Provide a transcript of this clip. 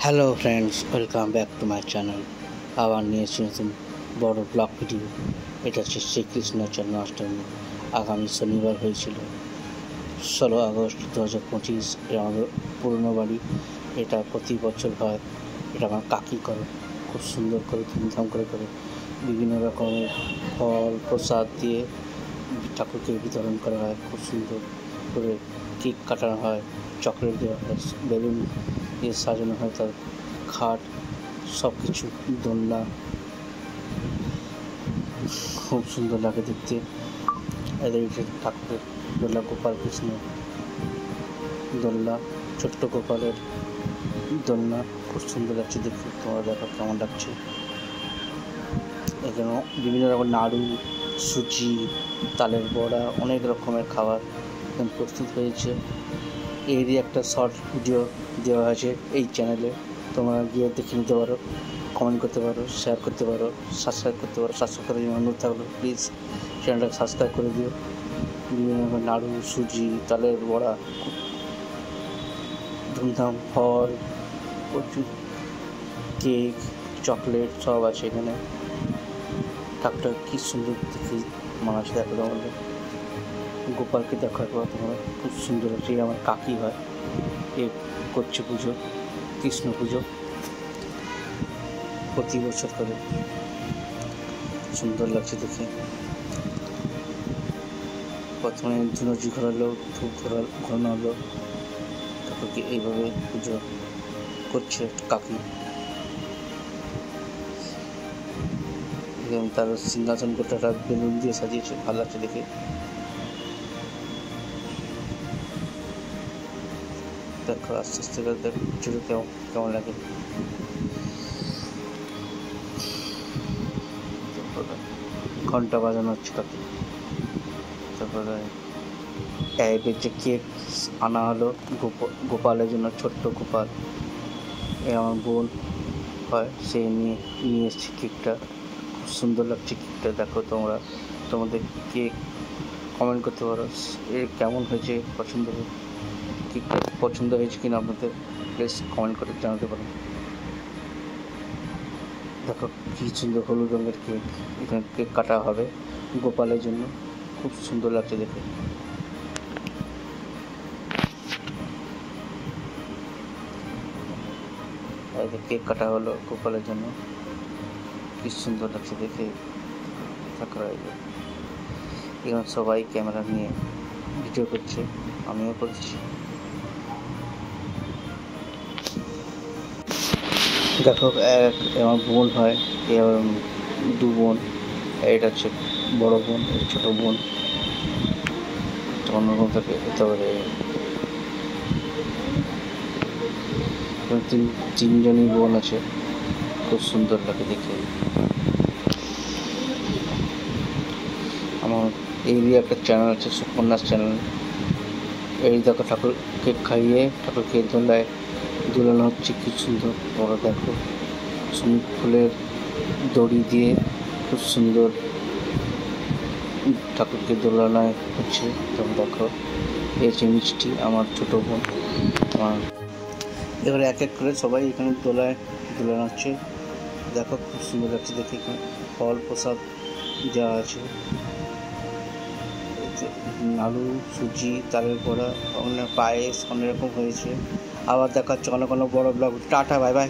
Hello friends, welcome back to my channel. আবার নিয়ে এসেছি বড় ব্লগ ভিডিও। এটা হচ্ছে শ্রীকৃষ্ণ জন্মাষ্টমী। আগামী শনিবার হয়েছিল 16 আগস্ট 2025। এটা আমাদের পুরনো বাড়ি। এটা প্রতি বছর হয়। এটা আমার কাকি করে, খুব সুন্দর করে ধুমধাম করে বিভিন্ন রকমের ফল প্রসাদ দিয়ে ঠাকুরকে বিতরণ করা হয়। খুব সুন্দর করে কেক কাটানো হয়, চকলেট দেওয়া হয়, বেলুন দিয়ে সাজানো হয় তার খাট, সব কিছু, দোলনা, খুব সুন্দর লাগে দেখতে। এদের ঠাকুরের দোলনা, গোপাল কৃষ্ণ দোলনা, ছোট্ট গোপালের দোলনা, খুব সুন্দর লাগছে দেখতে। তোমরা দেখো কেমন লাগছে। এখানে বিভিন্ন রকম নাড়ু, সুজি, তালের বড়া, অনেক রকমের খাবার এখানে প্রস্তুত হয়েছে। এরই একটা শর্ট ভিডিও দেওয়া আছে এই চ্যানেলে। তোমরা গিয়ে দেখে নিতে পারো, কমেন্ট করতে পারো, শেয়ার করতে পারো, সাবস্ক্রাইব করতে পারো। সাবস্ক্রাইব করার জন্য অনুরোধ থাকলো, প্লিজ চ্যানেলটাকে সাবস্ক্রাইব করে দিও। বিভিন্ন রকমের নাড়ু, সুজি, তালের বড়া, ধুমধাম, ফল, প্রচুর কেক, চকলেট সব আছে এখানে। ঠাকুরটা কী সুন্দর দেখে মানাচ্ছে। দেখো তোমাদের গোপালকে দেখো একবার তোমরা, খুব সুন্দর হচ্ছে। আমার কাকি হয়, এ করছে পুজো, কৃষ্ণ পুজো প্রতি বছর করে। সুন্দর লাগছে দেখে। প্রথমে ধুনুচি ঘোরালো, ধূপ ঘোরানো হলো, ঠাকুরকে এইভাবে পুজো করছে কাকি। এবং তার সিংহাসন গোটাটা বেলুন দিয়ে সাজিয়েছে, ভালো লাগছে দেখে। দেখো আস্তে আস্তে করে দেখো পুজোটা কেমন লাগে। ঘন্টা বাজানো হচ্ছে কাকি। তারপরে টাইপের যে কেক আনা হলো গোপালের জন্য, ছোট্ট গোপাল, এ আমার বোন হয়, সে নিয়ে এসছে কেকটা। খুব সুন্দর লাগছে কেকটা। দেখো তোমরা তোমাদের কেক কমেন্ট করতে পারো এর কেমন হয়েছে, কেকটা পছন্দ হয়েছে কিনা আপনাদের, প্লিজ কমেন্ট করে জানাতে পারো। দেখো কী সুন্দর হলুদ রঙের কেক, এখানে কেক কাটা হবে গোপালের জন্য। খুব সুন্দর লাগছে দেখে। কেক কাটা হলো গোপালের জন্য, কি সুন্দর লাগছে দেখে। এখন সবাই ক্যামেরা নিয়ে ভিডিও করছে, আমিও করছি। দেখো আমার বোন হয়, দু বোন, এটা হচ্ছে বড় বোন, ছোট বোন, অন্যরকম থাকে। তারপরে তিনজনই বোন আছে, খুব সুন্দর লাগে দেখে। আমার এই একটা চ্যানেল আছে, সুকন্যাস চ্যানেল। এই দেখো ঠাকুর কেক খাইয়ে ঠাকুরকে দোলায় দুলানো হচ্ছে, কি সুন্দর। তোমরা দেখো ফুলের দড়ি দিয়ে খুব সুন্দর ঠাকুরকে দোলানায় হচ্ছে। তোমরা দেখো এই যে মিষ্টি, আমার ছোটো বোন। আমার এবারে এক এক করে সবাই এখানে দোলানো হচ্ছে। দেখো খুব সুন্দর লাগছে দেখে। এখানে ফল প্রসাদ দেওয়া আছে, নাড়ু, সুজি, তালের বড়া, অনেক পায়েস, অনেক রকম হয়েছে। আবার দেখা হচ্ছে অনেক বড় ব্লগ। Tata, bye bye.